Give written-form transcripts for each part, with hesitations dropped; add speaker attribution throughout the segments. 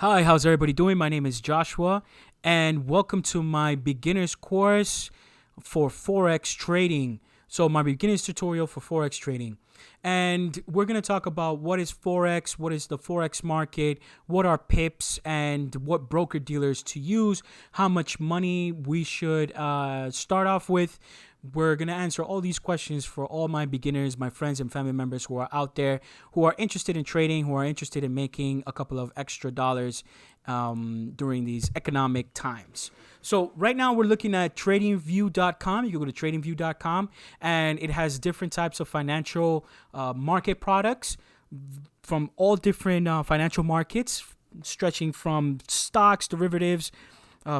Speaker 1: Hi, how's everybody doing? My name is Joshua, and welcome to my beginner's course for Forex trading. So, my beginner's tutorial for Forex trading. And we're going to talk about what is Forex, what is the Forex market, what are pips, and what broker dealers to use, how much money we should start off with. We're going to answer all these questions for all my beginners, my friends and family members who are out there, who are interested in trading, who are interested in making a couple of extra dollars during these economic times. So right now we're looking at tradingview.com. You can go to tradingview.com and it has different types of financial market products from all different financial markets, stretching from stocks, derivatives,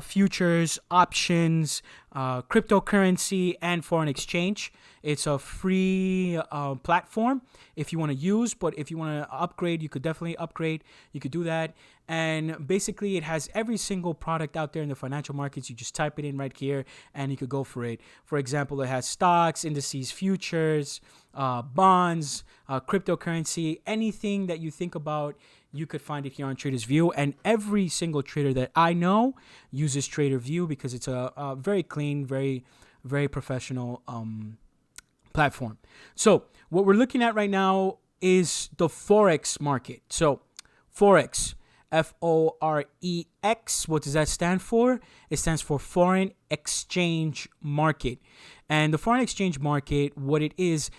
Speaker 1: futures, options, cryptocurrency, and foreign exchange. It's a free platform if you want to use, but if you want to upgrade, you could definitely upgrade. You could do that. And basically, it has every single product out there in the financial markets. You just type it in right here and you could go for it. For example, it has stocks, indices, futures, bonds, cryptocurrency, anything that you think about. You could find it here on Traders View, and every single trader that I know uses Trader View because it's a very clean, very professional platform. So what we're looking at right now is the Forex market. So Forex, Forex, what does that stand for? It stands for foreign exchange market. And the foreign exchange market, what it is,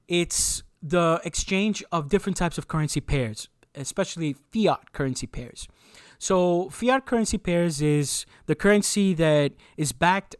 Speaker 1: it's the exchange of different types of currency pairs, especially fiat currency pairs. So fiat currency pairs is the currency that is backed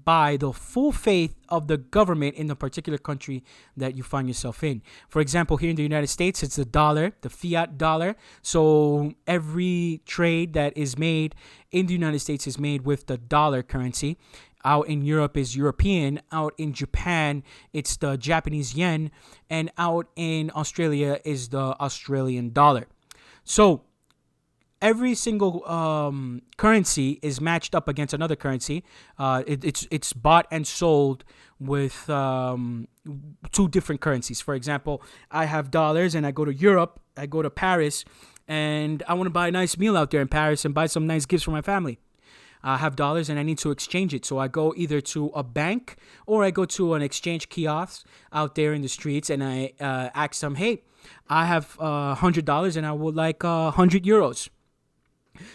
Speaker 1: by the full faith of the government in the particular country that you find yourself in. For example, here in the United States, it's the dollar, the fiat dollar. So every trade that is made in the United States is made with the dollar currency. Out in Europe is European. Out in Japan, it's the Japanese yen. And out in Australia is the Australian dollar. So every single currency is matched up against another currency. It's bought and sold with two different currencies. For example, I have dollars and I go to Europe. I go to Paris and I want to buy a nice meal out there in Paris and buy some nice gifts for my family. I have dollars and I need to exchange it. So I go either to a bank or I go to an exchange kiosk out there in the streets and I ask them, hey, I have $100 and I would like 100 euros.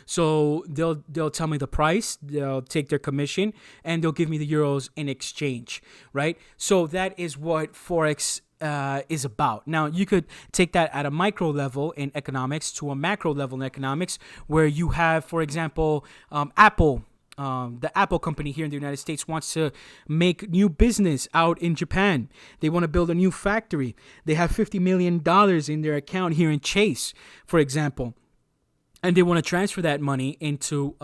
Speaker 1: So they'll tell me the price, they'll take their commission, and they'll give me the euros in exchange, right? So that is what Forex is about. Now, you could take that at a micro level in economics to a macro level in economics, where you have, for example, Apple. The Apple company here in the United States wants to make new business out in Japan. They want to build a new factory. They have $50 million in their account here in Chase, for example. And they want to transfer that money into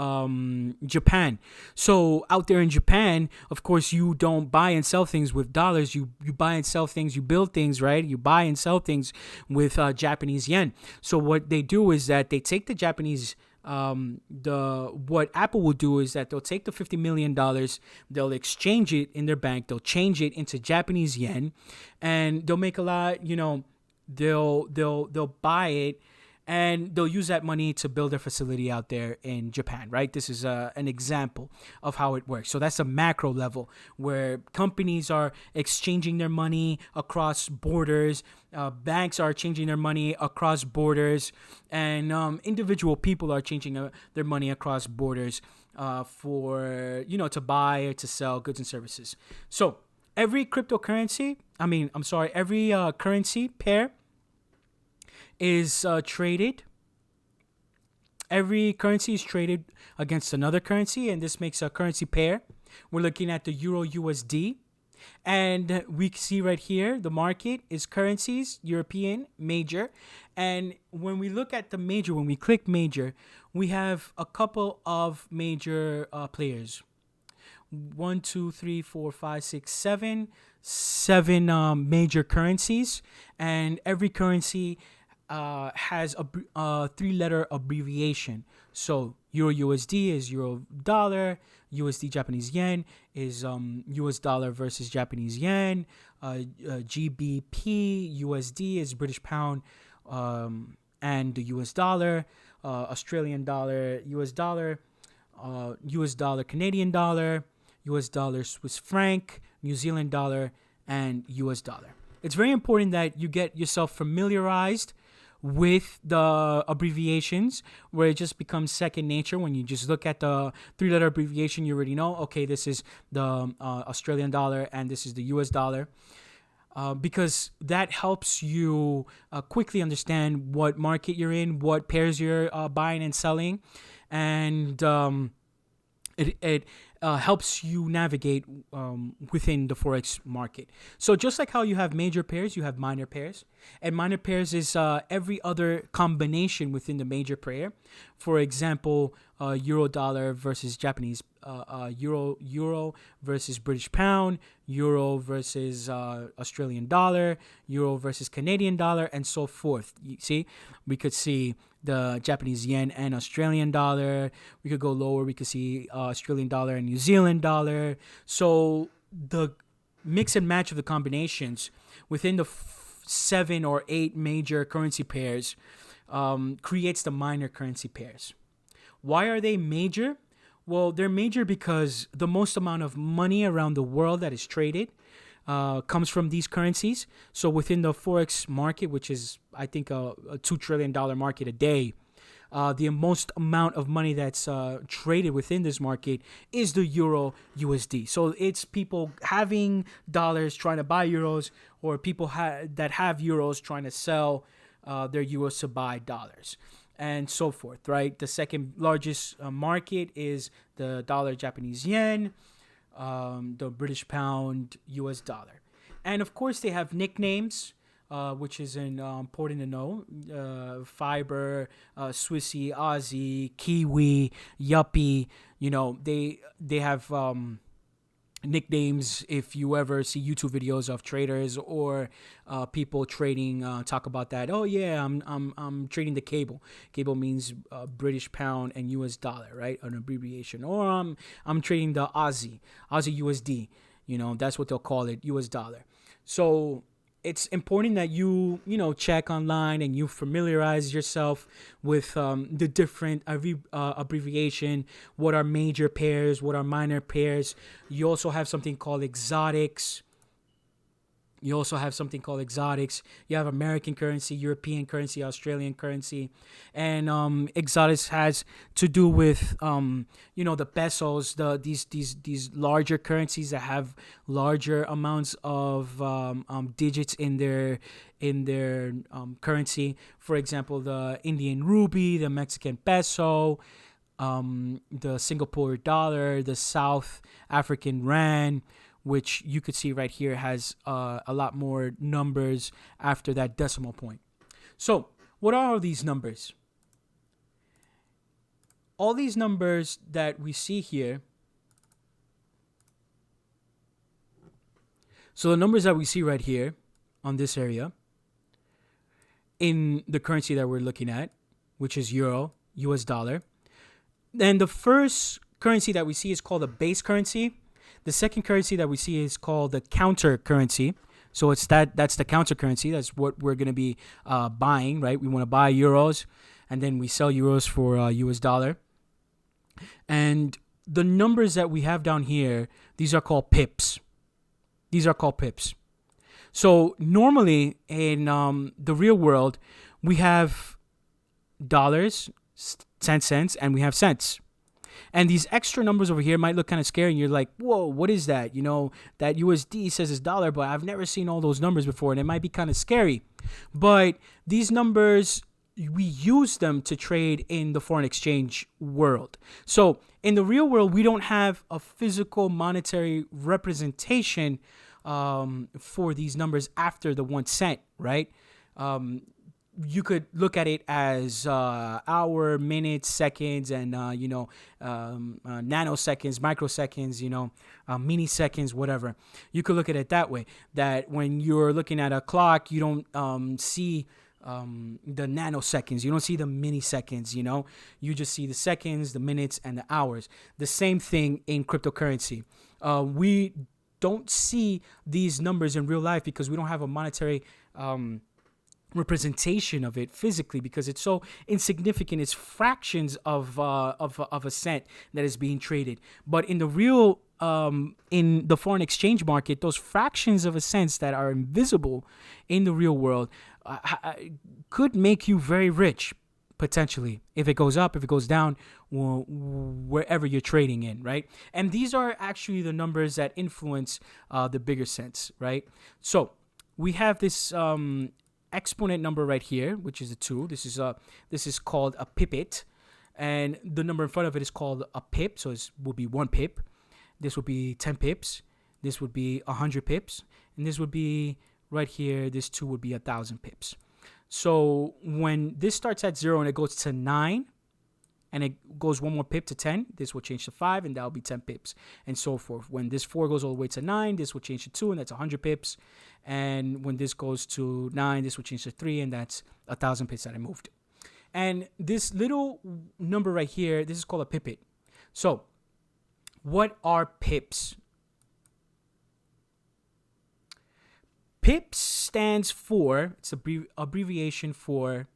Speaker 1: Japan. So out there in Japan, of course, you don't buy and sell things with dollars. You buy and sell things. You build things, right? You buy and sell things with Japanese yen. So what they do is that they take the Japanese what Apple will do is that they'll take the $50 million, they'll exchange it in their bank, they'll change it into Japanese yen, and they'll make a lot. They'll buy it. And they'll use that money to build their facility out there in Japan, right? This is an example of how it works. So that's a macro level where companies are exchanging their money across borders. Banks are changing their money across borders. And individual people are changing their money across borders for, to buy or to sell goods and services. So every currency pair is traded. Every currency is traded against another currency, and this makes a currency pair. We're looking at the Euro USD, and we see right here the market is currencies, European, major. And when we look at the major, when we click major, we have a couple of major players. 1, 2, 3, 4, 5, 6, 7. 7 major currencies, and every currency has a 3-letter abbreviation. So Euro USD is Euro dollar, USD Japanese yen is US dollar versus Japanese yen, GBP USD is British pound and the US dollar. Australian dollar, US dollar, Canadian dollar, US dollar, Swiss franc, New Zealand dollar, and US dollar. It's very important that you get yourself familiarized with the abbreviations, where it just becomes second nature. When you just look at the three-letter abbreviation, you already know, okay, this is the Australian dollar and this is the US dollar. Because that helps you quickly understand what market you're in, what pairs you're buying and selling, and it helps you navigate within the Forex market. So just like how you have major pairs, you have minor pairs. And minor pairs is every other combination within the major pair. For example, euro dollar versus Japanese euro versus British pound, euro versus Australian dollar, euro versus Canadian dollar, and so forth. You see, we could see the Japanese yen and Australian dollar. We could go lower. We could see Australian dollar and New Zealand dollar. So the mix and match of the combinations within the 7 or 8 major currency pairs creates the minor currency pairs. Why are they major? Well, they're major because the most amount of money around the world that is traded comes from these currencies. So within the Forex market, which is, I think, a $2 trillion market a day, the most amount of money that's traded within this market is the Euro USD. So it's people having dollars trying to buy euros, or people that have euros trying to sell their euros to buy dollars, and so forth, right? The second largest market is the dollar Japanese yen, the British pound, US dollar. And of course, they have nicknames, which is important to know. Fiber, Swissy, Aussie, Kiwi, Yuppie. You know, they have nicknames. If you ever see YouTube videos of traders or people trading, talk about that. Oh yeah, I'm trading the cable. Cable means British pound and US dollar, right? An abbreviation. Or I'm trading the Aussie USD. You know, that's what they'll call it, US dollar. So it's important that you check online and you familiarize yourself with the different abbreviation. What are major pairs? What are minor pairs? You also have something called exotics. You have American currency, European currency, Australian currency. And exotics has to do with, the pesos, these larger currencies that have larger amounts of digits in their currency. For example, the Indian rupee, the Mexican peso, the Singapore dollar, the South African rand, which you could see right here has a lot more numbers after that decimal point. So what are all these numbers? All these numbers that we see here, so the numbers that we see right here on this area in the currency that we're looking at, which is euro, US dollar. And the first currency that we see is called a base currency. The second currency that we see is called the counter currency. So that's the counter currency. That's what we're going to be buying, right? We want to buy euros, and then we sell euros for US dollar. And the numbers that we have down here, these are called pips. So normally in the real world, we have dollars, 10 cents, and we have cents. And these extra numbers over here might look kind of scary. And you're like, whoa, what is that? That USD says it's dollar, but I've never seen all those numbers before. And it might be kind of scary. But these numbers, we use them to trade in the foreign exchange world. So in the real world, we don't have a physical monetary representation for these numbers after the 1 cent, right? You could look at it as hour, minutes, seconds, and nanoseconds, microseconds, milliseconds, whatever. You could look at it that way. That when you're looking at a clock, you don't see the nanoseconds. You don't see the milliseconds. You just see the seconds, the minutes, and the hours. The same thing in cryptocurrency. We don't see these numbers in real life because we don't have a monetary representation of it physically because it's so insignificant. It's fractions of a cent that is being traded. But in the real in the foreign exchange market, those fractions of a cent that are invisible in the real world could make you very rich potentially if it goes up, if it goes down, wherever you're trading in, right? And these are actually the numbers that influence the bigger sense, right? So we have this exponent number right here, which is a 2. This is called a pipit, and the number in front of it is called a pip. So it will be 1 pip. This would be 10 pips. This would be 100 pips, and this would be right here. This 2 would be 1,000 pips. So when this starts at 0 and it goes to 9, and it goes 1 more pip to 10, this will change to 5, and that will be 10 pips, and so forth. When this 4 goes all the way to 9, this will change to 2, and that's 100 pips. And when this goes to 9, this will change to 3, and that's 1,000 pips that I moved. And this little number right here, this is called a pipit. So what are pips? PIPS stands for, it's abbreviation for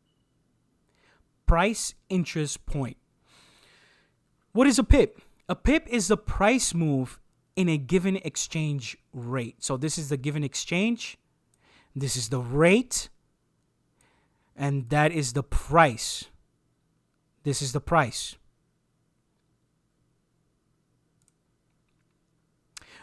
Speaker 1: price interest point. What is a pip? A pip is the price move in a given exchange rate. So this is the given exchange, this is the rate, and that is the price. This is the price.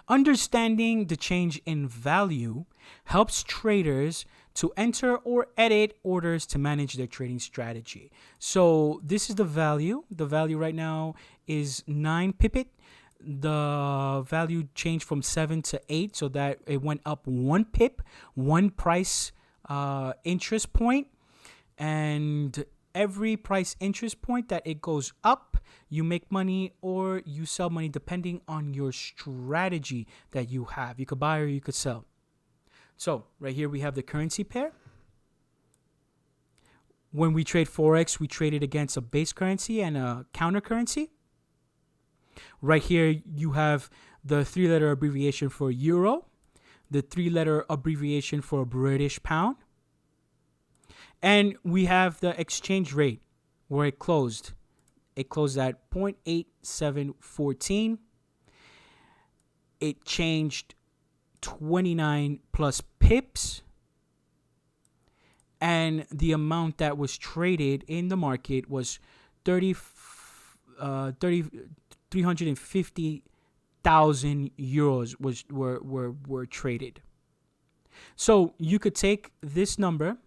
Speaker 1: Understanding the change in value helps traders to enter or edit orders to manage their trading strategy. So this is the value. The value right now is 9 pipit. The value changed from 7 to 8, so that it went up 1 pip, 1 price interest point. And every price interest point that it goes up, you make money or you sell money depending on your strategy that you have. You could buy or you could sell. So right here we have the currency pair. When we trade Forex, we trade it against a base currency and a counter currency. Right here you have the 3-letter abbreviation for euro, the 3-letter abbreviation for British pound. And we have the exchange rate where it closed. It closed at 0.8714. It changed 29 plus pips. And the amount that was traded in the market was 350,000 euros were traded. So you could take this number,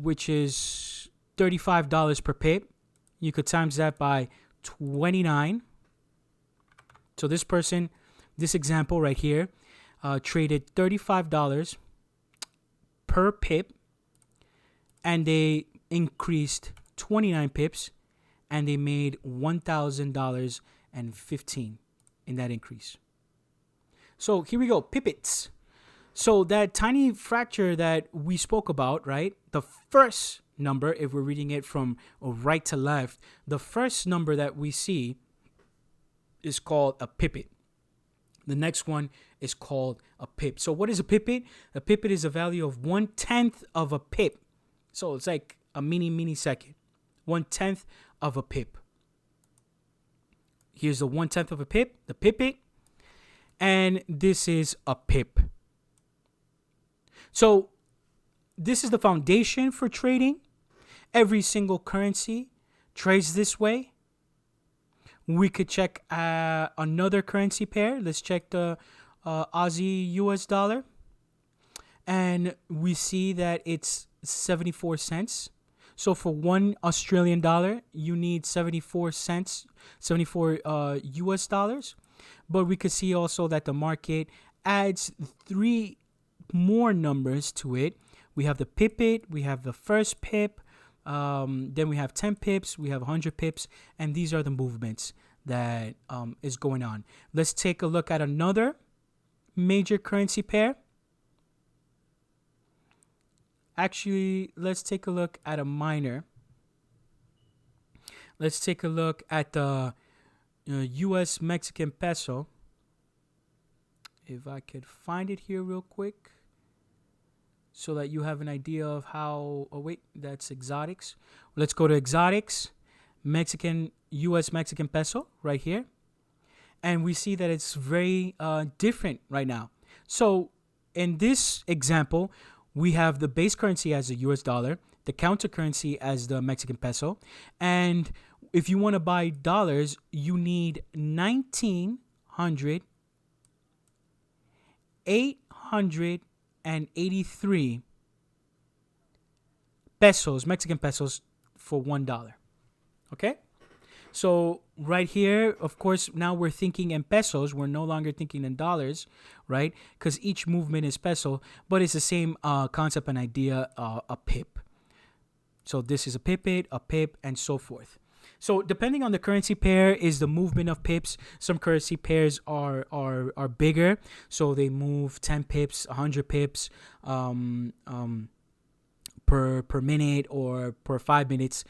Speaker 1: which is $35 per pip. You could times that by 29. So this person, this example right here, traded $35 per pip, and they increased 29 pips, and they made $1,000.15 in that increase. So here we go, pipits. So that tiny fracture that we spoke about, right? The first number, if we're reading it from right to left, the first number that we see is called a pipit. The next one is called a pip. So what is a pipit? A pipit is a value of 1/10 of a pip. So it's like a mini second. 1/10 of a pip. Here's the 1/10 of a pip, the pipit. And this is a pip. So this is the foundation for trading. Every single currency trades this way. We could check another currency pair. Let's check the Aussie US dollar. And we see that it's 74 cents. So for 1 Australian dollar, you need 74 cents, 74 US dollars. But we could see also that the market adds 3 more numbers to it. We have the pipit, we have the first pip, then we have 10 pips, we have 100 pips, and these are the movements that is going on. Let's take a look at another major currency pair. Actually, let's take a look at a minor. Let's take a look at the US Mexican peso. If I could find it here real quick. so that you have an idea of how. Oh wait, that's exotics. Let's go to exotics, Mexican U.S. Mexican peso right here, and we see that it's very different right now. So in this example, we have the base currency as the U.S. dollar, the counter currency as the Mexican peso, and if you want to buy dollars, you need 883 pesos, Mexican pesos, for $1. Okay? So right here, of course, now we're thinking in pesos. We're no longer thinking in dollars, right? Because each movement is peso, but it's the same concept and idea, a pip. So this is a pipit, a pip, and so forth. So depending on the currency pair is the movement of pips. Some currency pairs are bigger, so they move 10 pips, 100 pips per minute or per 5 minutes.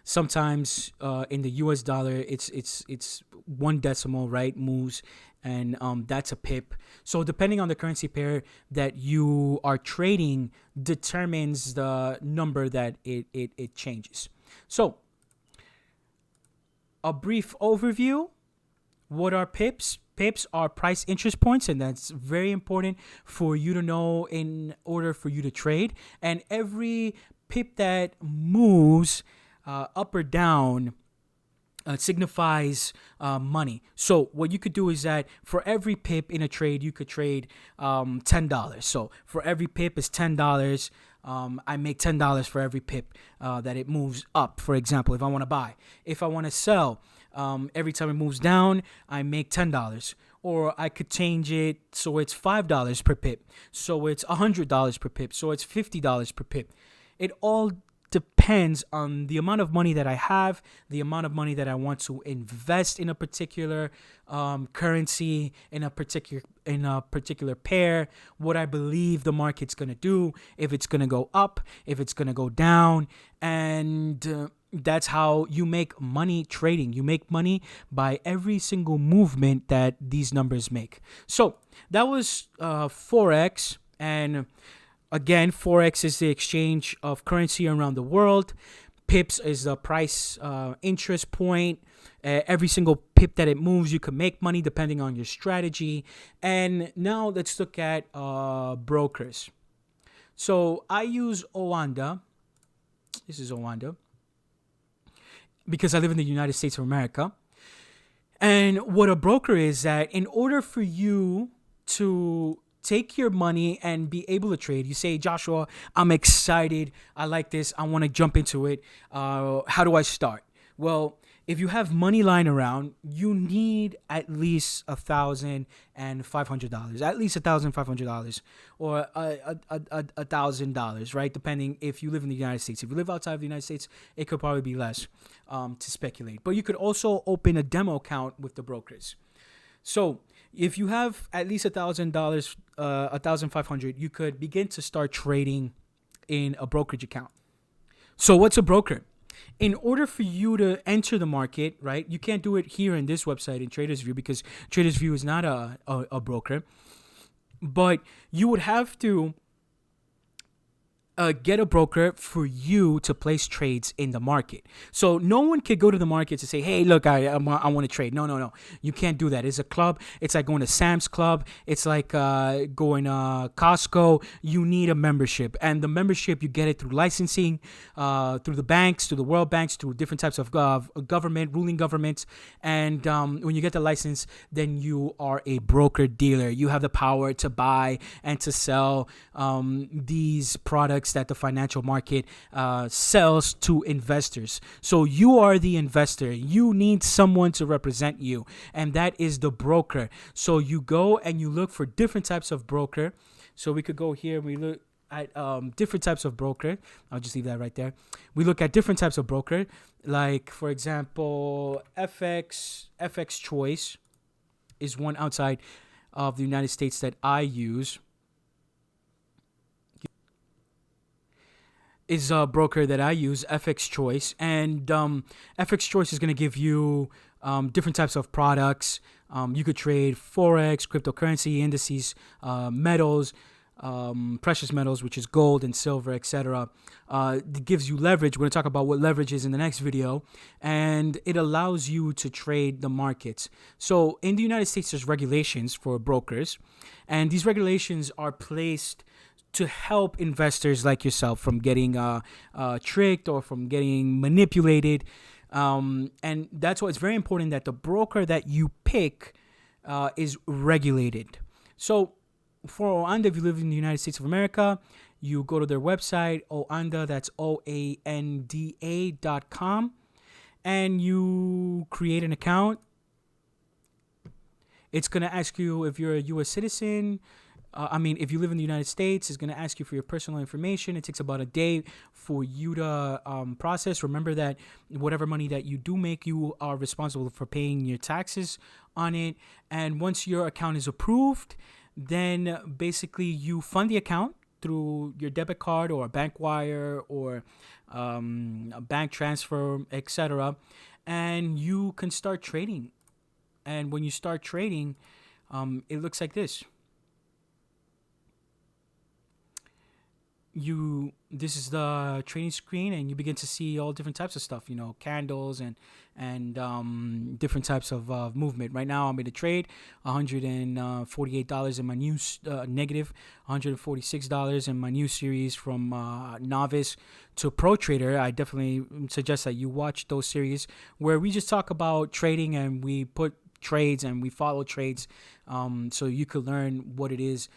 Speaker 1: Sometimes in the U.S. dollar, it's one decimal, right, moves, and that's a pip. So depending on the currency pair that you are trading determines the number that it changes. So a brief overview. What are pips? Pips are price interest points, and that's very important for you to know in order for you to trade. And every pip that moves up or down signifies money. So what you could do is that for every pip in a trade, you could trade $10. So for every pip is $10. I make $10 for every pip that it moves up, for example, if I want to buy. If I want to sell, every time it moves down, I make $10. Or I could change it so it's $5 per pip. So it's $100 per pip. So it's $50 per pip. It all depends on the amount of money that I have, the amount of money that I want to invest in a particular currency, in a particular pair, what I believe the market's going to do, if it's going to go up, if it's going to go down, and that's how you make money trading. You make money by every single movement that these numbers make. So that was Forex, and again, Forex is the exchange of currency around the world. Pips is the price interest point. Every single pip that it moves, you can make money depending on your strategy. And now let's look at brokers. So I use Oanda. This is Oanda because I live in the United States of America. And what a broker is that in order for you to take your money and be able to trade, you say, Joshua, I'm excited. I like this. I want to jump into it. How do I start? Well, if you have money lying around, you need at least $1,500, at least $1,500, or $1,000, right? Depending if you live in the United States. If you live outside of the United States, it could probably be less to speculate. But you could also open a demo account with the brokers. So if you have at least $1,000, $1,500, you could begin to start trading in a brokerage account. So what's a broker? In order for you to enter the market, right, you can't do it here in this website in TradersView because TradersView is not a broker. But you would have to get a broker for you to place trades in the market. So no one could go to the market to say, hey, look, I want to trade. No. You can't do that. It's a club. It's like going to Sam's Club. It's like going to Costco. You need a membership. And the membership, you get it through licensing, through the banks, through the world banks, through different types of government, ruling governments. And when you get the license, then you are a broker dealer. You have the power to buy and to sell these products that the financial market sells to investors. So you are the investor. You need someone to represent you, and that is the broker. So you go and you look for different types of broker. So we could go here and we look at different types of broker. I'll just leave that right there. We look at different types of broker, like for example, FX Choice is one outside of the United States that I use. Is a broker that I use, FX Choice, and FX Choice is going to give you different types of products. You could trade Forex, cryptocurrency, indices, metals, precious metals, which is gold and silver, etc. It gives you leverage. We're going to talk about what leverage is in the next video. And it allows you to trade the markets. So in the United States, there's regulations for brokers. And these regulations are placed to help investors like yourself from getting tricked or from getting manipulated. And that's why it's very important that the broker that you pick is regulated. So for Oanda, if you live in the United States of America, you go to their website, Oanda, that's OANDA.com, and you create an account. It's going to ask you if you're a U.S. citizen. If you live in the United States, it's going to ask you for your personal information. It takes about a day for you to process. Remember that whatever money that you do make, you are responsible for paying your taxes on it. And once your account is approved, then basically you fund the account through your debit card or a bank wire or a bank transfer, etc. And you can start trading. And when you start trading, it looks like this. This is the trading screen, and you begin to see all different types of stuff, candles and different types of movement. Right now I'm in a trade $148 in my new negative $146 in my new series from novice to pro trader. I definitely suggest that you watch those series where we just talk about trading and we put trades and we follow trades, so you could learn what it is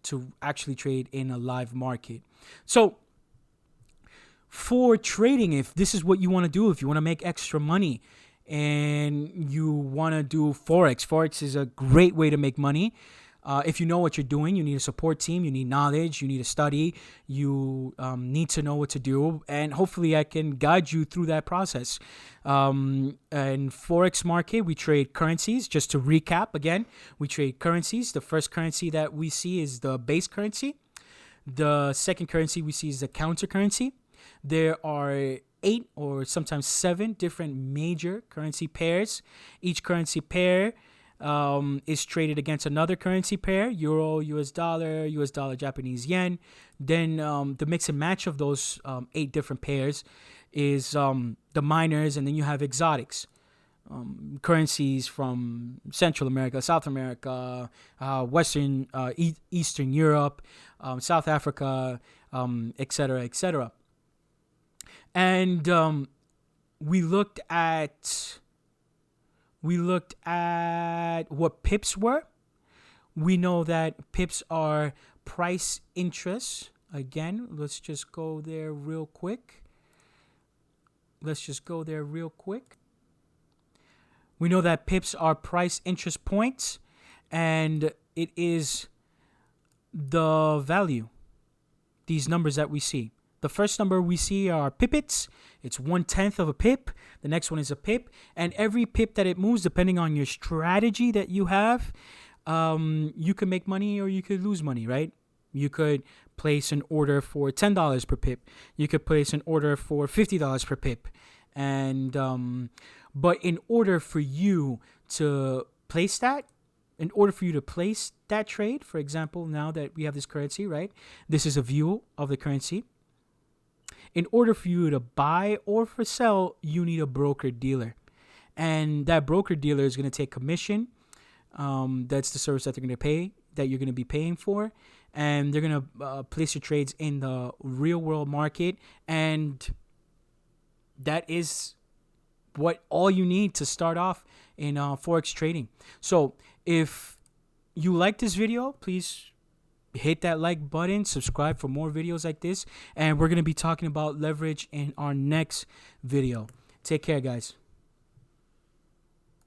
Speaker 1: to actually trade in a live market. So for trading, if this is what you want to do, if you want to make extra money and you want to do Forex is a great way to make money. If you know what you're doing, you need a support team, you need knowledge, you need to study, you need to know what to do, and hopefully I can guide you through that process. In Forex market, we trade currencies. Just to recap again, we trade currencies. The first currency that we see is the base currency. The second currency we see is the counter currency. There are 8 or sometimes 7 different major currency pairs. Each currency pair is traded against another currency pair: euro, US dollar, Japanese yen. Then the mix and match of those 8 different pairs is the minors, and then you have exotics, currencies from Central America, South America, Western, Eastern Europe, South Africa, etc., etc. And we looked at what pips were. We know that pips are price interest. Again, let's just go there real quick. We know that pips are price interest points, and it is the value, these numbers that we see. The first number we see are pippets. It's 1/10 of a pip. The next one is a pip. And every pip that it moves, depending on your strategy that you have, you can make money or you could lose money, right? You could place an order for $10 per pip. You could place an order for $50 per pip. And but in order for you to place that, trade, for example, now that we have this currency, right? This is a view of the currency. In order for you to buy or for sell, you need a broker dealer. And that broker dealer is going to take commission. That's the service that they're going to pay, that you're going to be paying for. And they're going to place your trades in the real world market. And that is what all you need to start off in Forex trading. So if you like this video, please hit that like button, subscribe for more videos like this, and we're going to be talking about leverage in our next video. Take care, guys.